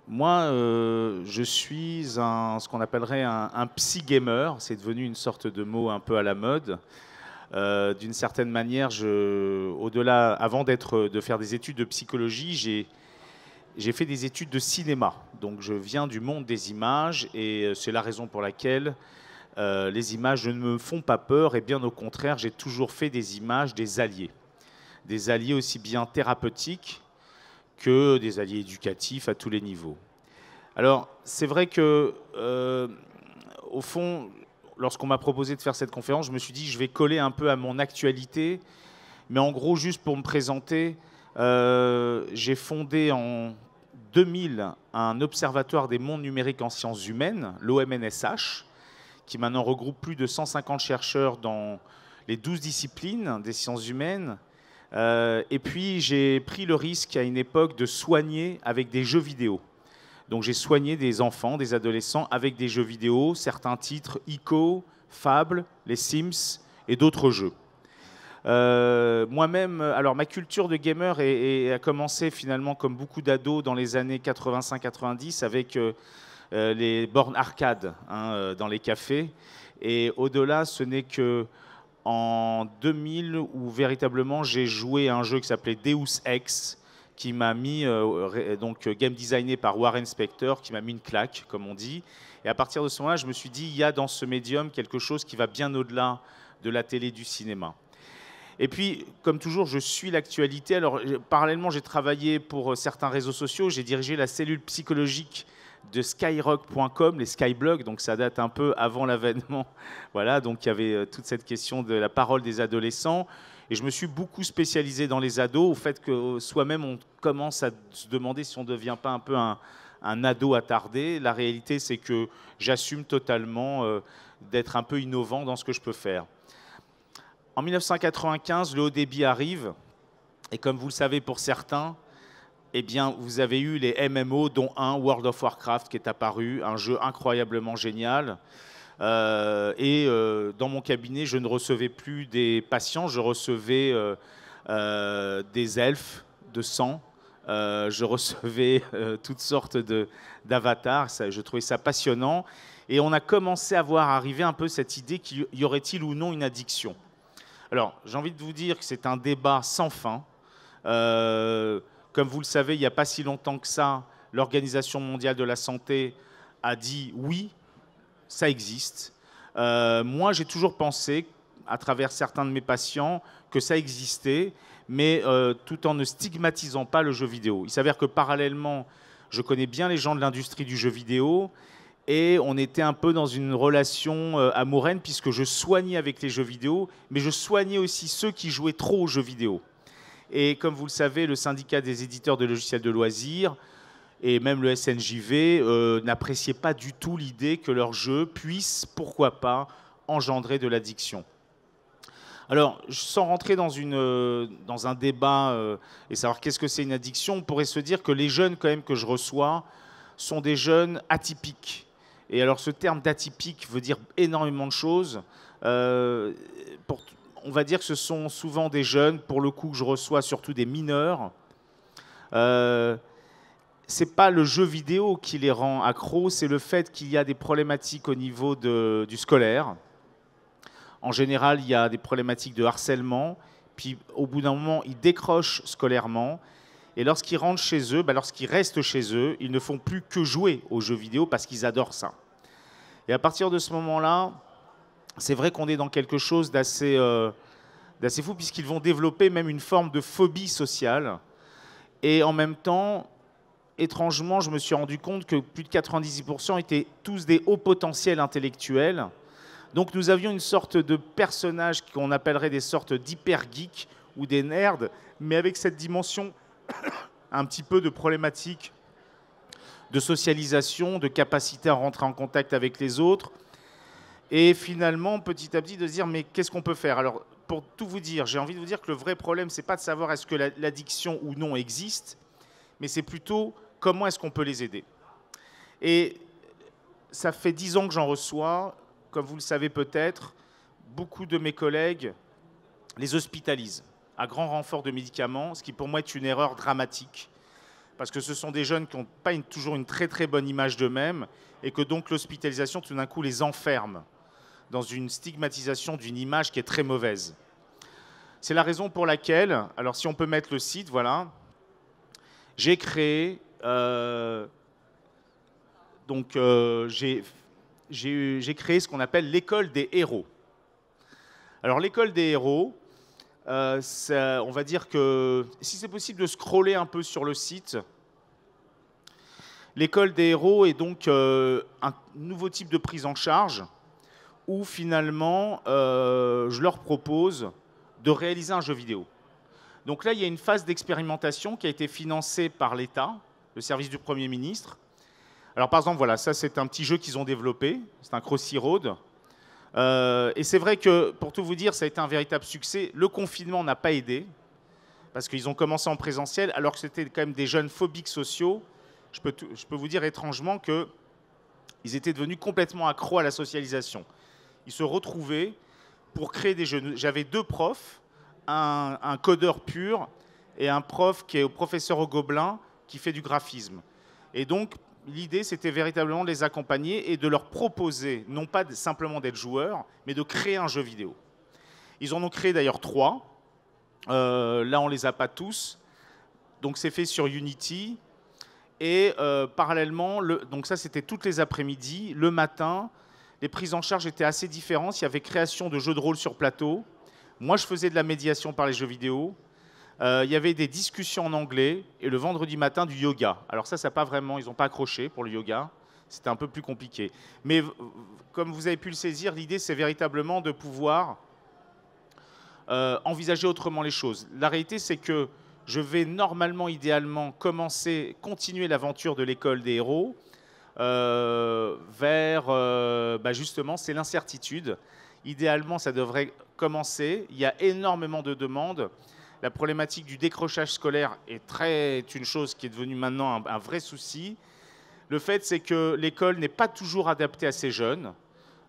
Moi, je suis ce qu'on appellerait un psy-gamer. C'est devenu une sorte de mot un peu à la mode. D'une certaine manière, au-delà, avant de faire des études de psychologie, j'ai fait des études de cinéma. Donc, je viens du monde des images et c'est la raison pour laquelle les images ne me font pas peur et bien au contraire, j'ai toujours fait des images des alliés. Des alliés aussi bien thérapeutiques que des alliés éducatifs à tous les niveaux. Alors, c'est vrai que, au fond, lorsqu'on m'a proposé de faire cette conférence, je me suis dit, je vais coller un peu à mon actualité, mais en gros, juste pour me présenter, j'ai fondé en 2000 un observatoire des mondes numériques en sciences humaines, l'OMNSH, qui maintenant regroupe plus de 150 chercheurs dans les 12 disciplines des sciences humaines. Et puis, j'ai pris le risque à une époque de soigner avec des jeux vidéo. Donc j'ai soigné des enfants, des adolescents avec des jeux vidéo, certains titres ICO, Fable, les Sims et d'autres jeux. Moi-même, alors ma culture de gamer a commencé finalement comme beaucoup d'ados dans les années 85-90 avec les bornes arcade dans les cafés. Et au-delà, ce n'est que en 2000 où véritablement j'ai joué à un jeu qui s'appelait Deus Ex, qui m'a mis, donc game designé par Warren Spector, qui m'a mis une claque, comme on dit. Et à partir de ce moment-là, je me suis dit, il y a dans ce médium quelque chose qui va bien au-delà de la télé, du cinéma. Et puis, comme toujours, je suis l'actualité. Alors, parallèlement, j'ai travaillé pour certains réseaux sociaux. J'ai dirigé la cellule psychologique de skyrock.com, les skyblogs, donc ça date un peu avant l'avènement. Voilà, donc il y avait toute cette question de la parole des adolescents. Et je me suis beaucoup spécialisé dans les ados, au fait que soi-même, on commence à se demander si on ne devient pas un peu un ado attardé. La réalité, c'est que j'assume totalement d'être un peu innovant dans ce que je peux faire. En 1995, le haut débit arrive, et comme vous le savez pour certains, eh bien, vous avez eu les MMO, dont un, World of Warcraft, qui est apparu, un jeu incroyablement génial. Dans mon cabinet, je ne recevais plus des patients, je recevais des elfes de sang, je recevais toutes sortes d'avatars, je trouvais ça passionnant. Et on a commencé à voir arriver un peu cette idée qu'il y aurait-il ou non une addiction. Alors, j'ai envie de vous dire que c'est un débat sans fin. Comme vous le savez, il n'y a pas si longtemps que ça, l'Organisation mondiale de la santé a dit oui, ça existe. Moi, j'ai toujours pensé, à travers certains de mes patients, que ça existait, mais tout en ne stigmatisant pas le jeu vidéo. Il s'avère que parallèlement, je connais bien les gens de l'industrie du jeu vidéo, et on était un peu dans une relation amoureuse, puisque je soignais avec les jeux vidéo, mais je soignais aussi ceux qui jouaient trop aux jeux vidéo. Et comme vous le savez, le syndicat des éditeurs de logiciels de loisirs et même le SNJV n'appréciaient pas du tout l'idée que leurs jeux puissent, pourquoi pas, engendrer de l'addiction. Alors, sans rentrer dans un débat et savoir qu'est-ce que c'est une addiction, on pourrait se dire que les jeunes quand même que je reçois sont des jeunes atypiques. Et alors ce terme d'atypique veut dire énormément de choses. On va dire que ce sont souvent des jeunes, pour le coup que je reçois surtout des mineurs. C'est pas le jeu vidéo qui les rend accros, c'est le fait qu'il y a des problématiques au niveau du scolaire. En général, il y a des problématiques de harcèlement, puis au bout d'un moment, ils décrochent scolairement. Et lorsqu'ils rentrent chez eux, lorsqu'ils restent chez eux, ils ne font plus que jouer aux jeux vidéo parce qu'ils adorent ça. Et à partir de ce moment-là, c'est vrai qu'on est dans quelque chose d'assez fou, puisqu'ils vont développer même une forme de phobie sociale. Et en même temps, étrangement, je me suis rendu compte que plus de 98% étaient tous des hauts potentiels intellectuels. Donc nous avions une sorte de personnages qu'on appellerait des sortes d'hyper-geeks ou des nerds, mais avec cette dimension un petit peu de problématique de socialisation, de capacité à rentrer en contact avec les autres. Et finalement, petit à petit, de se dire, mais qu'est-ce qu'on peut faire? Alors, pour tout vous dire, j'ai envie de vous dire que le vrai problème, c'est pas de savoir est-ce que l'addiction ou non existe, mais c'est plutôt comment est-ce qu'on peut les aider. Et ça fait 10 ans que j'en reçois. Comme vous le savez peut-être, beaucoup de mes collègues les hospitalisent à grand renfort de médicaments, ce qui pour moi est une erreur dramatique. parce que ce sont des jeunes qui n'ont pas toujours une très très bonne image d'eux-mêmes, et que donc l'hospitalisation tout d'un coup les enferme dans une stigmatisation d'une image qui est très mauvaise. C'est la raison pour laquelle, alors si on peut mettre le site, voilà, j'ai créé, j'ai créé ce qu'on appelle l'école des héros. Alors l'école des héros, on va dire que, si c'est possible de scroller un peu sur le site, l'école des héros est donc un nouveau type de prise en charge où finalement je leur propose de réaliser un jeu vidéo. Donc là, il y a une phase d'expérimentation qui a été financée par l'État, le service du Premier ministre. Alors par exemple, voilà, ça c'est un petit jeu qu'ils ont développé, c'est un Crossy Road. Et c'est vrai que, pour tout vous dire, ça a été un véritable succès. Le confinement n'a pas aidé, parce qu'ils ont commencé en présentiel, alors que c'était quand même des jeunes phobiques sociaux. Je peux vous dire étrangement qu'ils étaient devenus complètement accros à la socialisation. Ils se retrouvaient pour créer des jeux. J'avais deux profs, un codeur pur et un prof qui est professeur au Gobelin, qui fait du graphisme. Et donc, l'idée, c'était véritablement de les accompagner et de leur proposer, non pas simplement d'être joueurs, mais de créer un jeu vidéo. Ils en ont créé d'ailleurs 3. Là, on ne les a pas tous. Donc, c'est fait sur Unity. Et parallèlement, donc ça, c'était toutes les après-midi. Le matin, les prises en charge étaient assez différentes. Il y avait création de jeux de rôle sur plateau. Moi, je faisais de la médiation par les jeux vidéo. Il y avait des discussions en anglais et le vendredi matin du yoga. Alors ça pas vraiment, ils n'ont pas accroché pour le yoga. C'était un peu plus compliqué. Mais comme vous avez pu le saisir, l'idée c'est véritablement de pouvoir envisager autrement les choses. La réalité c'est que je vais normalement, idéalement, continuer l'aventure de l'école des héros vers, justement, c'est l'incertitude. Idéalement, ça devrait commencer. Il y a énormément de demandes. La problématique du décrochage scolaire est une chose qui est devenue maintenant un vrai souci. Le fait, c'est que l'école n'est pas toujours adaptée à ces jeunes.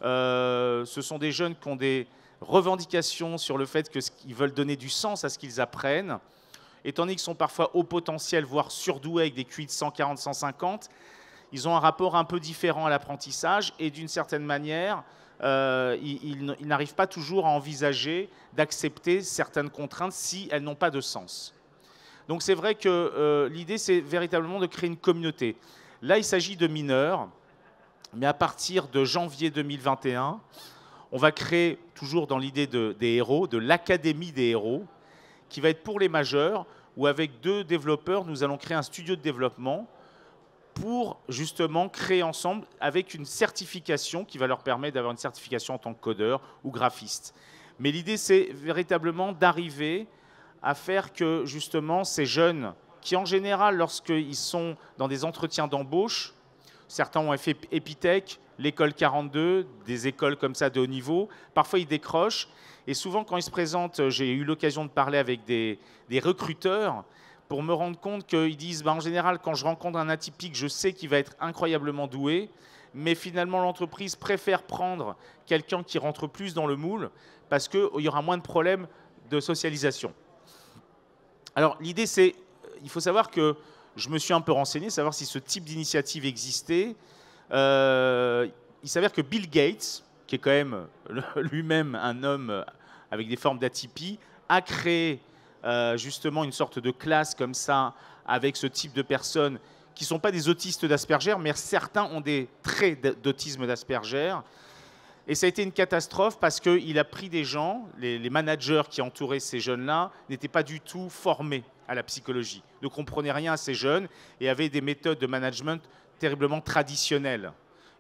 Ce sont des jeunes qui ont des revendications sur le fait qu'ils veulent donner du sens à ce qu'ils apprennent. Étant donné qu'ils sont parfois au potentiel, voire surdoués avec des QI de 140, 150, ils ont un rapport un peu différent à l'apprentissage et d'une certaine manière, ils n'arrivent pas toujours à envisager d'accepter certaines contraintes si elles n'ont pas de sens. Donc c'est vrai que l'idée, c'est véritablement de créer une communauté. Là, il s'agit de mineurs, mais à partir de janvier 2021, on va créer, toujours dans l'idée des héros, de l'Académie des héros, qui va être pour les majeurs, où avec 2 développeurs, nous allons créer un studio de développement pour justement créer ensemble avec une certification qui va leur permettre d'avoir une certification en tant que codeur ou graphiste. Mais l'idée, c'est véritablement d'arriver à faire que justement ces jeunes, qui en général, lorsqu'ils sont dans des entretiens d'embauche, certains ont fait Epitech, l'école 42, des écoles comme ça de haut niveau, parfois ils décrochent. Et souvent, quand ils se présentent, j'ai eu l'occasion de parler avec des recruteurs, pour me rendre compte qu'ils disent, en général, quand je rencontre un atypique, je sais qu'il va être incroyablement doué, mais finalement, l'entreprise préfère prendre quelqu'un qui rentre plus dans le moule parce qu'il y aura moins de problèmes de socialisation. Alors, l'idée, c'est, il faut savoir que je me suis un peu renseigné, savoir si ce type d'initiative existait. Il s'avère que Bill Gates, qui est quand même lui-même un homme avec des formes d'atypie, a créé justement une sorte de classe comme ça, avec ce type de personnes qui ne sont pas des autistes d'Asperger, mais certains ont des traits d'autisme d'Asperger. Et ça a été une catastrophe parce qu'il a pris des gens, les managers qui entouraient ces jeunes-là, n'étaient pas du tout formés à la psychologie, ne comprenaient rien à ces jeunes et avaient des méthodes de management terriblement traditionnelles.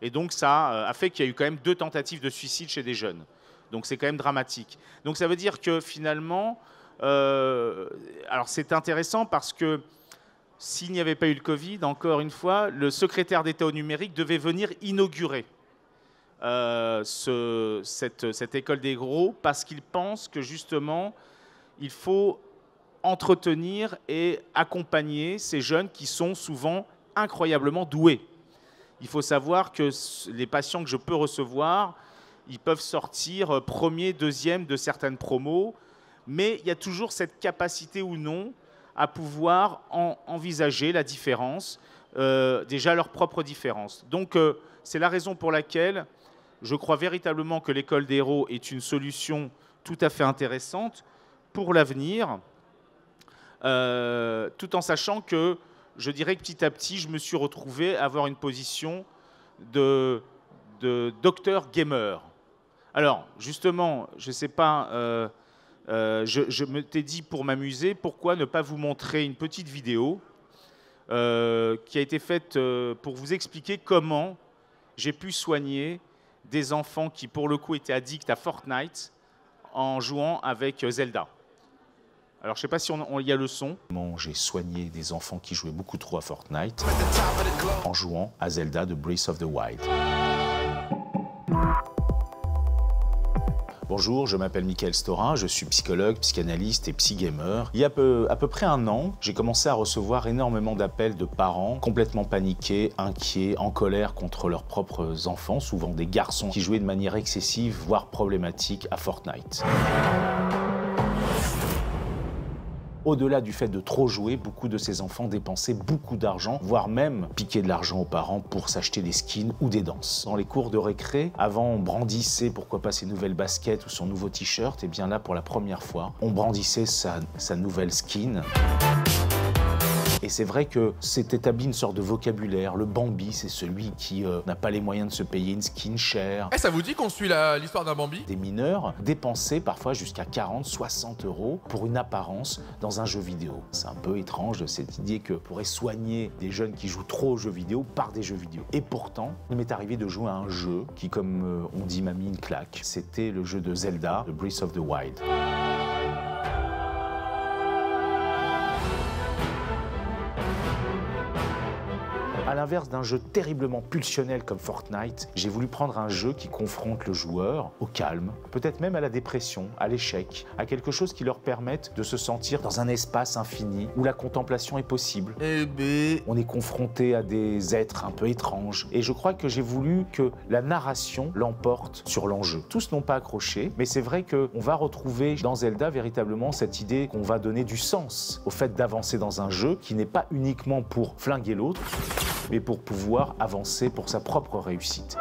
Et donc ça a fait qu'il y a eu quand même 2 tentatives de suicide chez des jeunes. Donc c'est quand même dramatique. Donc ça veut dire que finalement, alors c'est intéressant parce que s'il n'y avait pas eu le Covid, encore une fois, le secrétaire d'État au numérique devait venir inaugurer cette école des gros parce qu'il pense que justement, il faut entretenir et accompagner ces jeunes qui sont souvent incroyablement doués. Il faut savoir que les patients que je peux recevoir, ils peuvent sortir premier, deuxième de certaines promos, mais il y a toujours cette capacité ou non à pouvoir envisager la différence, déjà leur propre différence. Donc c'est la raison pour laquelle je crois véritablement que l'école des héros est une solution tout à fait intéressante pour l'avenir, tout en sachant que je dirais que petit à petit, je me suis retrouvé à avoir une position de docteur gamer. Alors, justement, je ne sais pas, je me t'ai dit pour m'amuser, pourquoi ne pas vous montrer une petite vidéo qui a été faite pour vous expliquer comment j'ai pu soigner des enfants qui, pour le coup, étaient addicts à Fortnite en jouant avec Zelda. Alors, je ne sais pas si il y a le son. Comment j'ai soigné des enfants qui jouaient beaucoup trop à Fortnite en jouant à Zelda de Breath of the Wild. Bonjour, je m'appelle Michael Storin, je suis psychologue, psychanalyste et psygamer. Il y a à peu près un an, j'ai commencé à recevoir énormément d'appels de parents complètement paniqués, inquiets, en colère contre leurs propres enfants, souvent des garçons qui jouaient de manière excessive, voire problématique à Fortnite. Au-delà du fait de trop jouer, beaucoup de ces enfants dépensaient beaucoup d'argent, voire même piquaient de l'argent aux parents pour s'acheter des skins ou des danses. Dans les cours de récré, avant on brandissait pourquoi pas ses nouvelles baskets ou son nouveau t-shirt, et bien là pour la première fois, on brandissait sa nouvelle skin. Et c'est vrai que s'est établi une sorte de vocabulaire. Le Bambi, c'est celui qui n'a pas les moyens de se payer une skin chère. Ça vous dit qu'on suit l'histoire d'un Bambi? Des mineurs dépensaient parfois jusqu'à 40, 60 € pour une apparence dans un jeu vidéo. C'est un peu étrange cette idée que pourrait soigner des jeunes qui jouent trop aux jeux vidéo par des jeux vidéo. Et pourtant, il m'est arrivé de jouer à un jeu qui, comme on dit, m'a mis une claque. C'était le jeu de Zelda, The Breath of the Wild. À l'inverse d'un jeu terriblement pulsionnel comme Fortnite, j'ai voulu prendre un jeu qui confronte le joueur au calme, peut-être même à la dépression, à l'échec, à quelque chose qui leur permette de se sentir dans un espace infini où la contemplation est possible. On est confronté à des êtres un peu étranges et je crois que j'ai voulu que la narration l'emporte sur l'enjeu. Tous n'ont pas accroché, mais c'est vrai qu'on va retrouver dans Zelda véritablement cette idée qu'on va donner du sens au fait d'avancer dans un jeu qui n'est pas uniquement pour flinguer l'autre, mais pour pouvoir avancer pour sa propre réussite.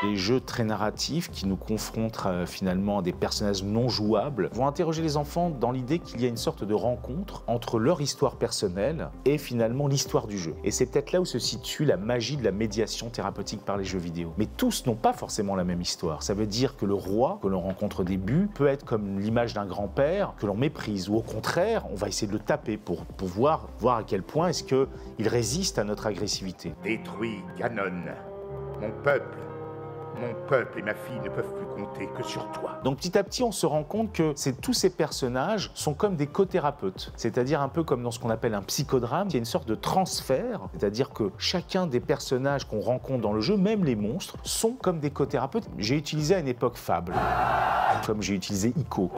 Les jeux très narratifs qui nous confrontent finalement à des personnages non jouables vont interroger les enfants dans l'idée qu'il y a une sorte de rencontre entre leur histoire personnelle et finalement l'histoire du jeu. Et c'est peut-être là où se situe la magie de la médiation thérapeutique par les jeux vidéo. Mais tous n'ont pas forcément la même histoire. Ça veut dire que le roi que l'on rencontre au début peut être comme l'image d'un grand-père que l'on méprise, ou au contraire, on va essayer de le taper pour pouvoir voir à quel point est-ce qu'il résiste à notre agressivité. Détruis Ganon, mon peuple. Mon peuple et ma fille ne peuvent plus compter que sur toi. Donc petit à petit, on se rend compte que tous ces personnages sont comme des cothérapeutes. C'est-à-dire un peu comme dans ce qu'on appelle un psychodrame. Il y a une sorte de transfert. C'est-à-dire que chacun des personnages qu'on rencontre dans le jeu, même les monstres, sont comme des cothérapeutes. J'ai utilisé à une époque Fable, comme j'ai utilisé Ico,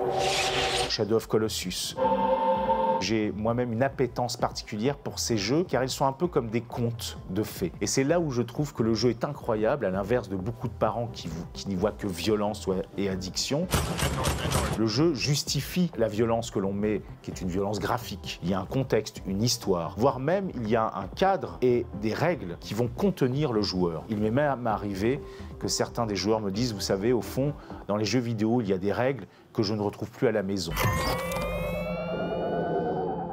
Shadow of Colossus. J'ai moi-même une appétence particulière pour ces jeux car ils sont un peu comme des contes de fées. Et c'est là où je trouve que le jeu est incroyable, à l'inverse de beaucoup de parents qui n'y voient que violence et addiction. Le jeu justifie la violence que l'on met, qui est une violence graphique. Il y a un contexte, une histoire, voire même il y a un cadre et des règles qui vont contenir le joueur. Il m'est même arrivé que certains des joueurs me disent, vous savez, au fond, dans les jeux vidéo, il y a des règles que je ne retrouve plus à la maison.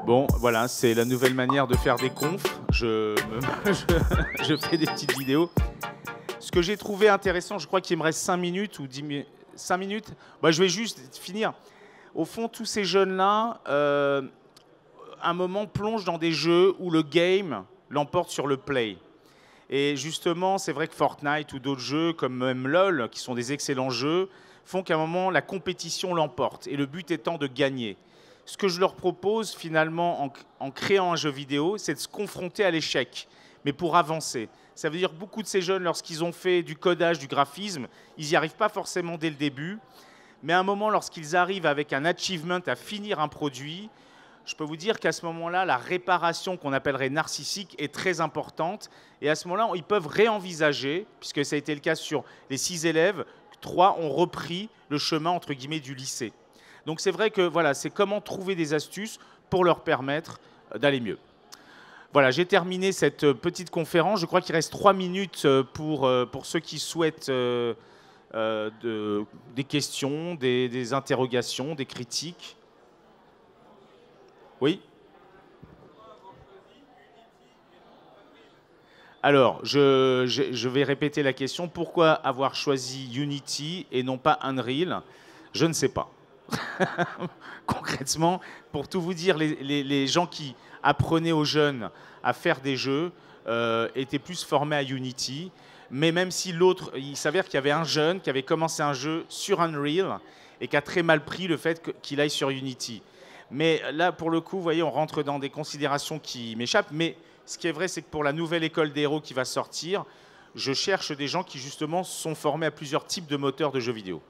Bon, voilà, c'est la nouvelle manière de faire des confs. Je fais des petites vidéos. Ce que j'ai trouvé intéressant, je crois qu'il me reste 5 minutes ou 10 minutes. 5 minutes, bah, je vais juste finir. Au fond, tous ces jeunes-là, un moment, plongent dans des jeux où le game l'emporte sur le play. Et justement, c'est vrai que Fortnite ou d'autres jeux, comme même LoL, qui sont des excellents jeux, font qu'à un moment, la compétition l'emporte. Et le but étant de gagner. Ce que je leur propose finalement en créant un jeu vidéo, c'est de se confronter à l'échec, mais pour avancer. Ça veut dire que beaucoup de ces jeunes, lorsqu'ils ont fait du codage, du graphisme, ils n'y arrivent pas forcément dès le début, mais à un moment, lorsqu'ils arrivent avec un achievement à finir un produit, je peux vous dire qu'à ce moment-là, la réparation qu'on appellerait narcissique est très importante, et à ce moment-là, ils peuvent réenvisager, puisque ça a été le cas sur les 6 élèves, 3 ont repris le chemin entre guillemets du lycée. Donc c'est vrai que voilà, c'est comment trouver des astuces pour leur permettre d'aller mieux. Voilà, j'ai terminé cette petite conférence. Je crois qu'il reste 3 minutes pour ceux qui souhaitent des questions, des interrogations, des critiques. Oui ? Alors, je vais répéter la question. Pourquoi avoir choisi Unity et non pas Unreal? Je ne sais pas. Concrètement, pour tout vous dire, les gens qui apprenaient aux jeunes à faire des jeux étaient plus formés à Unity. Mais même si l'autre, il s'avère qu'il y avait un jeune qui avait commencé un jeu sur Unreal et qui a très mal pris le fait qu'il aille sur Unity. Mais là, pour le coup, vous voyez, on rentre dans des considérations qui m'échappent. Mais ce qui est vrai, c'est que pour la nouvelle école des héros qui va sortir, je cherche des gens qui, justement, sont formés à plusieurs types de moteurs de jeux vidéo.